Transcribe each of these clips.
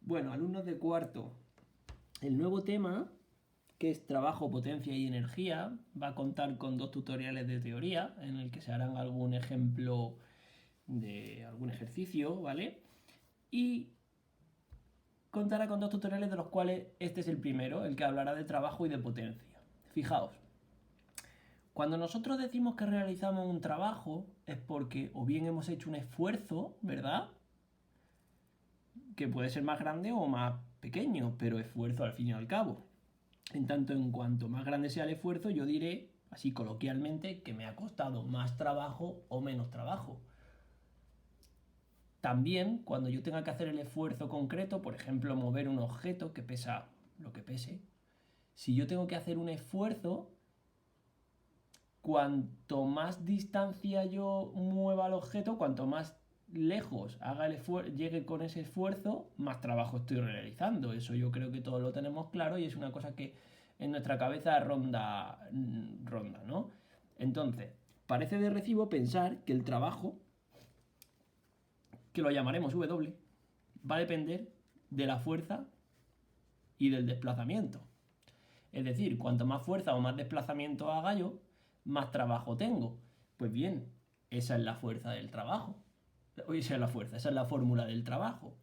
Bueno, alumnos de cuarto, el nuevo tema, que es trabajo, potencia y energía, va a contar con 2 tutoriales de teoría en el que se harán algún ejemplo de algún ejercicio, ¿vale? Y contará con 2 tutoriales de los cuales este es el primero, el que hablará de trabajo y de potencia. Fijaos, cuando nosotros decimos que realizamos un trabajo es porque o bien hemos hecho un esfuerzo, ¿verdad? Que puede ser más grande o más pequeño, pero esfuerzo al fin y al cabo. En tanto, en cuanto más grande sea el esfuerzo, yo diré, así coloquialmente, que me ha costado más trabajo o menos trabajo. También, cuando yo tenga que hacer el esfuerzo concreto, por ejemplo, mover un objeto que pesa lo que pese, si yo tengo que hacer un esfuerzo, cuanto más distancia yo mueva el objeto, cuanto más lejos haga llegue con ese esfuerzo, más trabajo estoy realizando. Eso yo creo que todos lo tenemos claro y es una cosa que en nuestra cabeza ronda, ¿no? Entonces, parece de recibo pensar que el trabajo, que lo llamaremos W, va a depender de la fuerza y del desplazamiento. Es decir, cuanto más fuerza o más desplazamiento haga yo, más trabajo tengo. Pues bien, esa es la fuerza del trabajo. Esa es la fórmula del trabajo.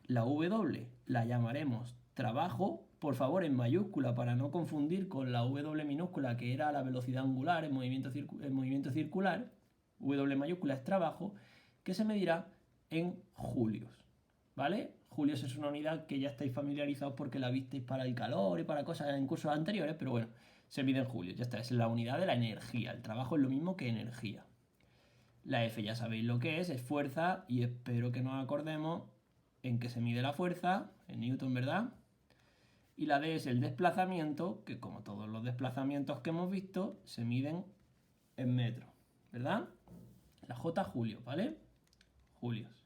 La W la llamaremos trabajo, por favor en mayúscula para no confundir con la W minúscula que era la velocidad angular en movimiento circular. W mayúscula es trabajo, que se medirá en julios. ¿Vale? Julios es una unidad que ya estáis familiarizados porque la visteis para el calor y para cosas en cursos anteriores, pero bueno, se mide en julios, ya está, es la unidad de la energía. El trabajo es lo mismo que energía. La F ya sabéis lo que es fuerza y espero que nos acordemos en que se mide la fuerza, en Newton, ¿verdad? Y la D es el desplazamiento, que como todos los desplazamientos que hemos visto, se miden en metros, ¿verdad? La J, julios, ¿vale? Julios.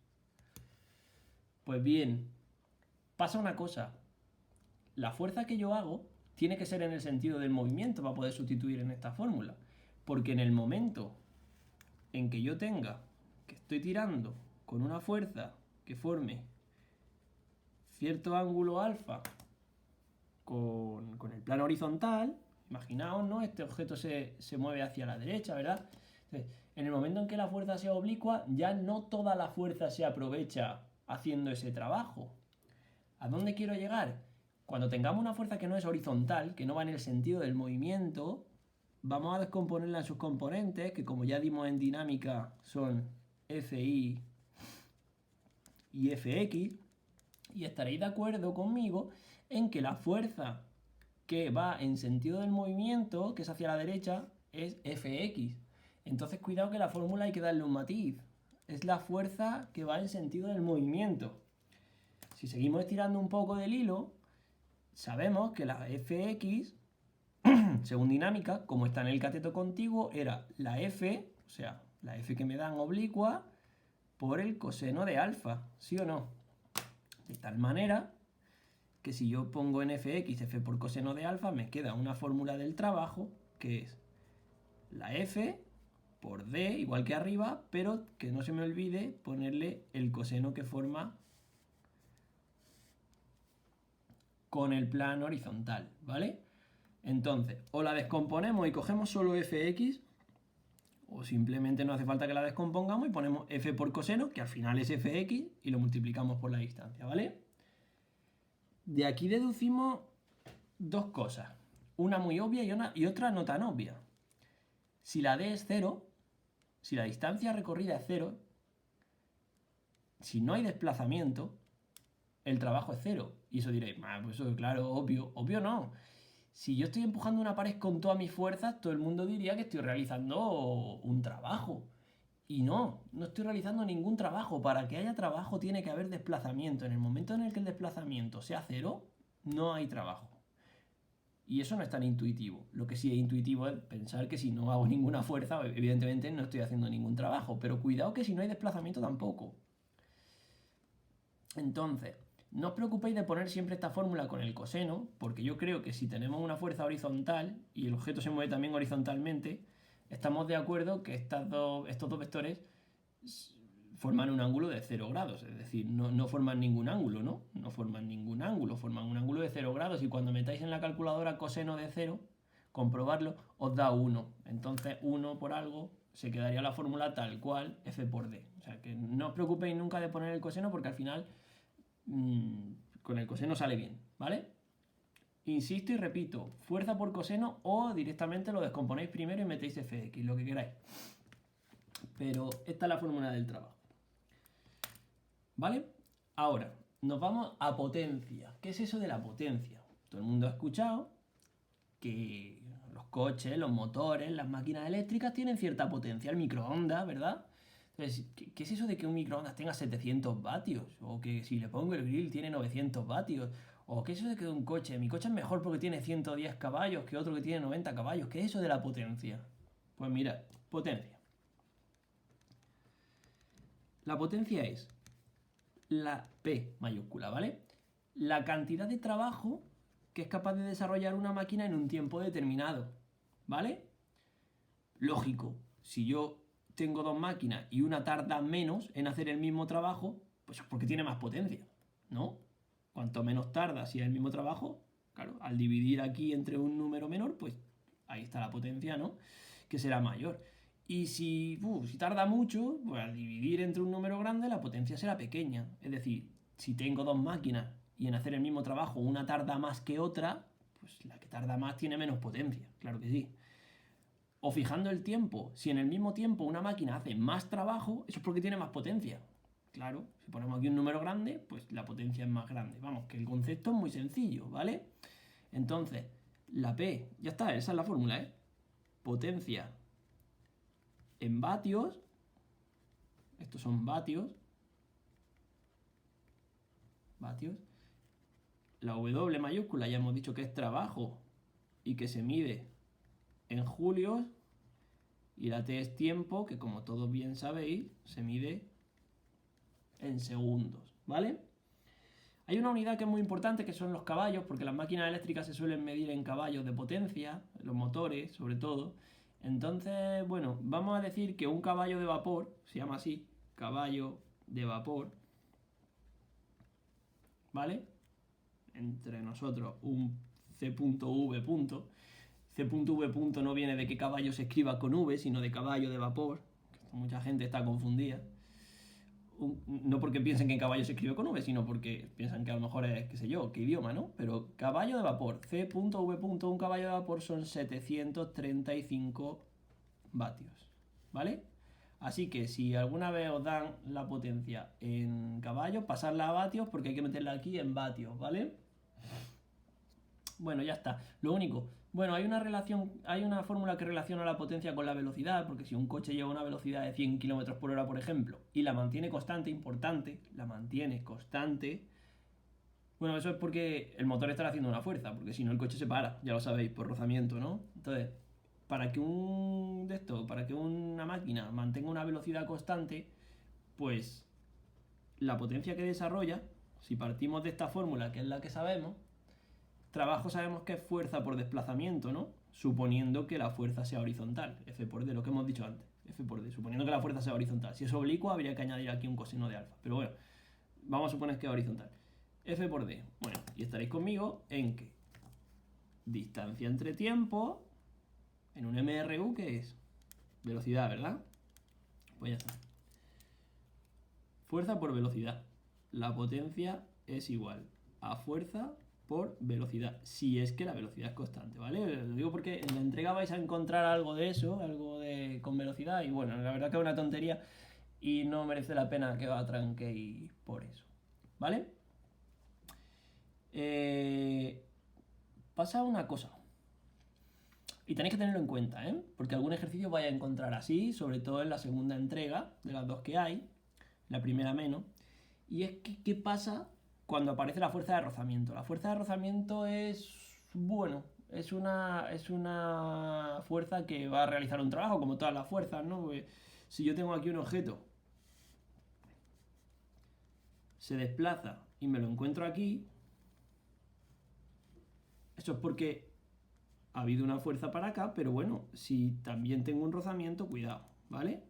Pues bien, pasa una cosa. La fuerza que yo hago tiene que ser en el sentido del movimiento para poder sustituir en esta fórmula. Porque en el momento en que yo tenga que estoy tirando con una fuerza que forme cierto ángulo alfa con el plano horizontal, imaginaos, ¿no? Este objeto se mueve hacia la derecha, ¿verdad? Entonces, en el momento en que la fuerza sea oblicua, ya no toda la fuerza se aprovecha haciendo ese trabajo. ¿A dónde quiero llegar? Cuando tengamos una fuerza que no es horizontal, que no va en el sentido del movimiento, vamos a descomponerla en sus componentes, que como ya dimos en dinámica son Fi y Fx, y estaréis de acuerdo conmigo en que la fuerza que va en sentido del movimiento, que es hacia la derecha, es Fx. Entonces cuidado que la fórmula hay que darle un matiz. Es la fuerza que va en sentido del movimiento. Si seguimos estirando un poco del hilo, sabemos que la Fx, según dinámica, como está en el cateto contiguo, era la F, o sea, la F que me dan oblicua, por el coseno de alfa, ¿sí o no? De tal manera que si yo pongo en Fx F por coseno de alfa, me queda una fórmula del trabajo que es la F por D, igual que arriba, pero que no se me olvide ponerle el coseno que forma con el plano horizontal, ¿vale? Entonces, o la descomponemos y cogemos solo Fx, o simplemente no hace falta que la descompongamos y ponemos F por coseno, que al final es Fx, y lo multiplicamos por la distancia, ¿vale? De aquí deducimos 2 cosas, una muy obvia y otra no tan obvia. Si la D es 0, si la distancia recorrida es 0, si no hay desplazamiento, el trabajo es 0. Y eso diréis, pues eso claro, obvio. Obvio no. Si yo estoy empujando una pared con todas mis fuerzas, todo el mundo diría que estoy realizando un trabajo. Y no estoy realizando ningún trabajo. Para que haya trabajo tiene que haber desplazamiento. En el momento en el que el desplazamiento sea 0, no hay trabajo. Y eso no es tan intuitivo. Lo que sí es intuitivo es pensar que si no hago ninguna fuerza, evidentemente no estoy haciendo ningún trabajo. Pero cuidado que si no hay desplazamiento tampoco. Entonces, no os preocupéis de poner siempre esta fórmula con el coseno, porque yo creo que si tenemos una fuerza horizontal y el objeto se mueve también horizontalmente, estamos de acuerdo que estos dos vectores forman un ángulo de 0 grados, es decir, no forman ningún ángulo, ¿no? No forman ningún ángulo, forman un ángulo de 0 grados y cuando metáis en la calculadora coseno de 0, comprobarlo, os da 1. Entonces 1 por algo se quedaría la fórmula tal cual, f por d. O sea que no os preocupéis nunca de poner el coseno porque al final con el coseno sale bien, ¿vale? Insisto y repito, fuerza por coseno o directamente lo descomponéis primero y metéis fx, lo que queráis. Pero esta es la fórmula del trabajo. ¿Vale? Ahora, nos vamos a potencia. ¿Qué es eso de la potencia? Todo el mundo ha escuchado que los coches, los motores, las máquinas eléctricas tienen cierta potencia. El microondas, ¿verdad? Entonces, ¿qué es eso de que un microondas tenga 700 vatios? O que si le pongo el grill tiene 900 vatios. ¿O qué es eso de que un coche, mi coche es mejor porque tiene 110 caballos que otro que tiene 90 caballos? ¿Qué es eso de la potencia? Pues mira, potencia. La potencia es la P mayúscula, ¿vale? La cantidad de trabajo que es capaz de desarrollar una máquina en un tiempo determinado, ¿vale? Lógico, si yo tengo dos máquinas y una tarda menos en hacer el mismo trabajo, pues es porque tiene más potencia, ¿no? Cuanto menos tarda si es el mismo trabajo, claro, al dividir aquí entre un número menor, pues ahí está la potencia, ¿no? Que será mayor. Y si tarda mucho, pues al dividir entre un número grande, la potencia será pequeña. Es decir, si tengo dos máquinas y en hacer el mismo trabajo una tarda más que otra, pues la que tarda más tiene menos potencia, claro que sí. O fijando el tiempo, si en el mismo tiempo una máquina hace más trabajo, eso es porque tiene más potencia. Claro, si ponemos aquí un número grande, pues la potencia es más grande. Vamos, que el concepto es muy sencillo, ¿vale? Entonces, la P, ya está, esa es la fórmula, ¿eh? Potencia en vatios, estos son vatios, la W mayúscula ya hemos dicho que es trabajo y que se mide en julios, y la T es tiempo, que como todos bien sabéis, se mide en segundos, ¿vale? Hay una unidad que es muy importante que son los caballos, porque las máquinas eléctricas se suelen medir en caballos de potencia, los motores sobre todo. Entonces, bueno, vamos a decir que un caballo de vapor, se llama así, caballo de vapor, ¿vale? Entre nosotros un C.V. C.V. no viene de que caballo se escriba con V, sino de caballo de vapor. Mucha gente está confundida. No porque piensen que caballo se escribe con V, sino porque piensan que a lo mejor es, qué sé yo, qué idioma, ¿no? Pero caballo de vapor, C.V. Un caballo de vapor son 735 vatios, ¿vale? Así que si alguna vez os dan la potencia en caballos, pasarla a vatios porque hay que meterla aquí en vatios, ¿vale? Bueno, ya está. Lo único, bueno, hay una fórmula que relaciona la potencia con la velocidad, porque si un coche lleva una velocidad de 100 km por hora, por ejemplo, y la mantiene constante, importante, la mantiene constante, bueno, eso es porque el motor está haciendo una fuerza, porque si no el coche se para, ya lo sabéis, por rozamiento, ¿no? Entonces, para que una máquina mantenga una velocidad constante, pues la potencia que desarrolla, si partimos de esta fórmula, que es la que sabemos, trabajo sabemos que es fuerza por desplazamiento, ¿no? Suponiendo que la fuerza sea horizontal, F por D, lo que hemos dicho antes, F por D, suponiendo que la fuerza sea horizontal. Si es oblicua, habría que añadir aquí un coseno de alfa, pero bueno, vamos a suponer que es horizontal. F por D, bueno, y estaréis conmigo en que distancia entre tiempo, en un MRU, ¿qué es? Velocidad, ¿verdad? Pues ya está. Fuerza por velocidad. La potencia es igual a fuerza por velocidad, si es que la velocidad es constante, ¿vale? Lo digo porque en la entrega vais a encontrar algo de eso, con velocidad, y bueno, la verdad que es una tontería y no merece la pena que os atranquéis por eso, ¿vale? Pasa una cosa, y tenéis que tenerlo en cuenta, ¿eh? Porque algún ejercicio vais a encontrar así, sobre todo en la segunda entrega, de las dos que hay, la primera menos, y es que, ¿qué pasa cuando aparece la fuerza de rozamiento? La fuerza de rozamiento es, bueno, es una fuerza que va a realizar un trabajo, como todas las fuerzas, ¿no? Porque si yo tengo aquí un objeto, se desplaza y me lo encuentro aquí, eso es porque ha habido una fuerza para acá, pero bueno, si también tengo un rozamiento, cuidado, ¿vale?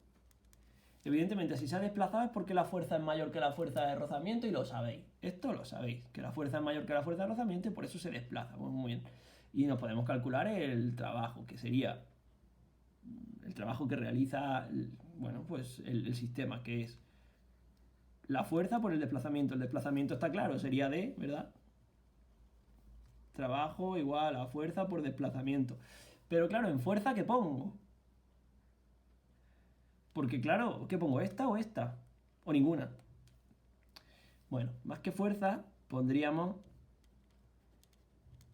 Evidentemente, si se ha desplazado es porque la fuerza es mayor que la fuerza de rozamiento y lo sabéis. Esto lo sabéis, que la fuerza es mayor que la fuerza de rozamiento y por eso se desplaza. Pues muy bien. Y nos podemos calcular el trabajo, que sería el trabajo que realiza, bueno, pues el sistema, que es la fuerza por el desplazamiento. El desplazamiento está claro, sería D, ¿verdad? Trabajo igual a fuerza por desplazamiento. Pero claro, ¿en fuerza qué pongo? Porque claro, ¿qué pongo? ¿Esta o esta? O ninguna. Bueno, más que fuerza, pondríamos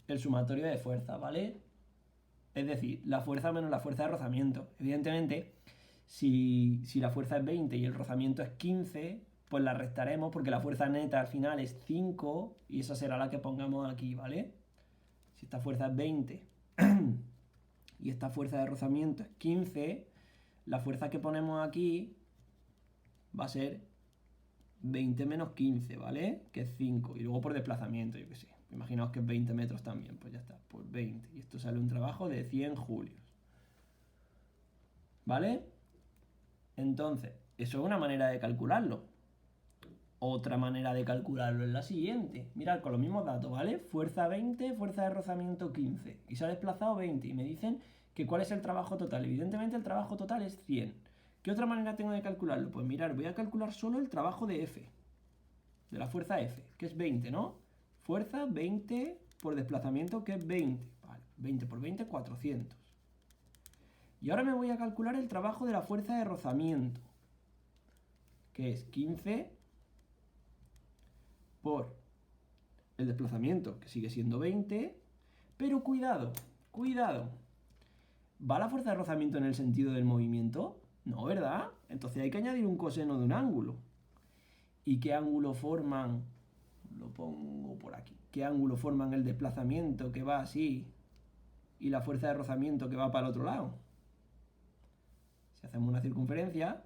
el sumatorio de fuerza, ¿vale? Es decir, la fuerza menos la fuerza de rozamiento. Evidentemente, si la fuerza es 20 y el rozamiento es 15, pues la restaremos porque la fuerza neta al final es 5 y esa será la que pongamos aquí, ¿vale? Si esta fuerza es 20 y esta fuerza de rozamiento es 15, la fuerza que ponemos aquí va a ser 20 menos 15, ¿vale? Que es 5. Y luego por desplazamiento, yo qué sé. Imaginaos que es 20 metros también, pues ya está, por 20. Y esto sale un trabajo de 100 julios. ¿Vale? Entonces, eso es una manera de calcularlo. Otra manera de calcularlo es la siguiente. Mirad, con los mismos datos, ¿vale? Fuerza 20, fuerza de rozamiento 15. Y se ha desplazado 20. Y me dicen que cuál es el trabajo total. Evidentemente el trabajo total es 100. ¿Qué otra manera tengo de calcularlo? Pues mirad, voy a calcular solo el trabajo de F. De la fuerza F, que es 20, ¿no? Fuerza 20 por desplazamiento, que es 20. Vale, 20 por 20, 400. Y ahora me voy a calcular el trabajo de la fuerza de rozamiento, que es 15 por el desplazamiento, que sigue siendo 20. Pero cuidado, cuidado. ¿Va la fuerza de rozamiento en el sentido del movimiento? No, ¿verdad? Entonces hay que añadir un coseno de un ángulo. ¿Y qué ángulo forman? Lo pongo por aquí. ¿Qué ángulo forman el desplazamiento que va así y la fuerza de rozamiento que va para el otro lado? Si hacemos una circunferencia,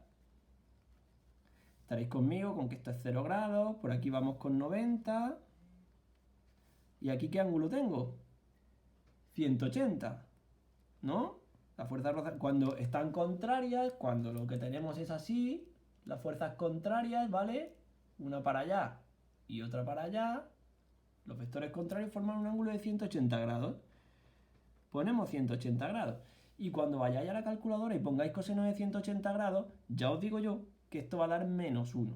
estaréis conmigo con que esto es 0 grados, por aquí vamos con 90. ¿Y aquí qué ángulo tengo? 180, ¿no? La fuerza de rozamiento, cuando están contrarias, cuando lo que tenemos es así, las fuerzas contrarias, ¿vale? Una para allá y otra para allá, los vectores contrarios forman un ángulo de 180 grados. Ponemos 180 grados. Y cuando vayáis a la calculadora y pongáis coseno de 180 grados, ya os digo yo que esto va a dar menos 1.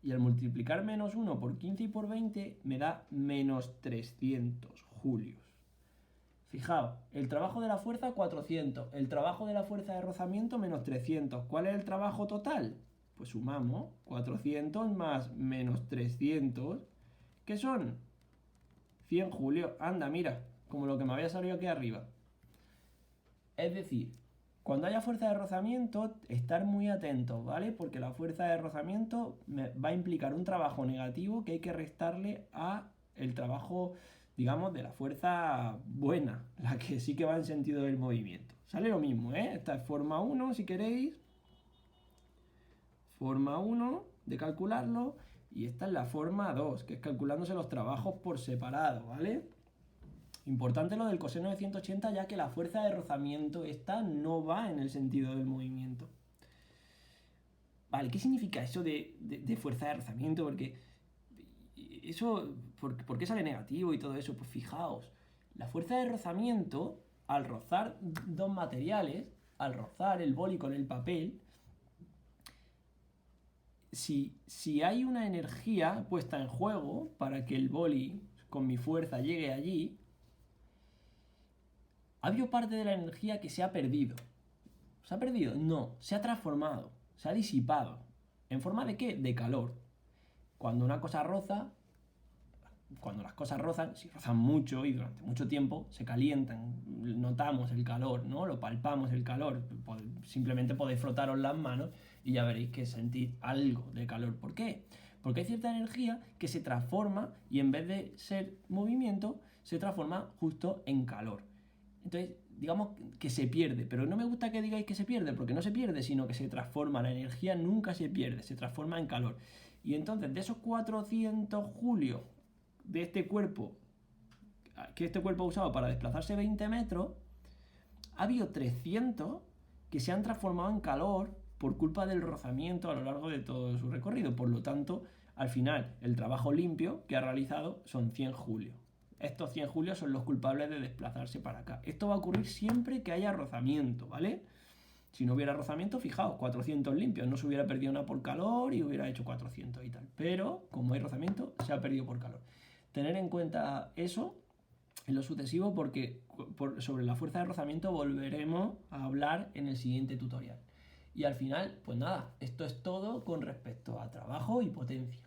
Y al multiplicar menos 1 por 15 y por 20 me da menos 300 julios. Fijaos, el trabajo de la fuerza 400, el trabajo de la fuerza de rozamiento menos 300. ¿Cuál es el trabajo total? Pues sumamos 400 más menos 300, ¿qué son? 100 julios. Anda, mira, como lo que me había salido aquí arriba. Es decir, cuando haya fuerza de rozamiento, estar muy atentos, ¿vale? Porque la fuerza de rozamiento va a implicar un trabajo negativo que hay que restarle a el trabajo, digamos, de la fuerza buena, la que sí que va en sentido del movimiento. Sale lo mismo, ¿eh? Esta es forma 1, si queréis. Forma 1 de calcularlo. Y esta es la forma 2, que es calculándose los trabajos por separado, ¿vale? Importante lo del coseno de 180, ya que la fuerza de rozamiento esta no va en el sentido del movimiento. Vale, ¿qué significa eso de fuerza de rozamiento? Porque eso, ¿por qué sale negativo y todo eso? Pues fijaos, la fuerza de rozamiento, al rozar dos materiales, al rozar el boli con el papel, si hay una energía puesta en juego para que el boli con mi fuerza llegue allí, ha habido parte de la energía que se ha perdido. ¿Se ha perdido? No, se ha transformado, se ha disipado. ¿En forma de qué? De calor. Cuando una cosa roza, cuando las cosas rozan, si rozan mucho y durante mucho tiempo, se calientan, notamos el calor, ¿no? Lo palpamos el calor. Simplemente podéis frotaros las manos y ya veréis que sentís algo de calor. ¿Por qué? Porque hay cierta energía que se transforma y en vez de ser movimiento, se transforma justo en calor. Entonces, digamos que se pierde, pero no me gusta que digáis que se pierde, porque no se pierde, sino que se transforma. La energía nunca se pierde, se transforma en calor. Y entonces, de esos 400 julios de este cuerpo, que este cuerpo ha usado para desplazarse 20 metros, ha habido 300 que se han transformado en calor por culpa del rozamiento a lo largo de todo su recorrido. Por lo tanto, al final, el trabajo limpio que ha realizado son 100 julios. Estos 100 julios son los culpables de desplazarse para acá. Esto va a ocurrir siempre que haya rozamiento, ¿vale? Si no hubiera rozamiento, fijaos, 400 limpios, no se hubiera perdido nada por calor y hubiera hecho 400 y tal. Pero, como hay rozamiento, se ha perdido por calor. Tener en cuenta eso en lo sucesivo porque sobre la fuerza de rozamiento volveremos a hablar en el siguiente tutorial. Y al final, pues nada, esto es todo con respecto a trabajo y potencia.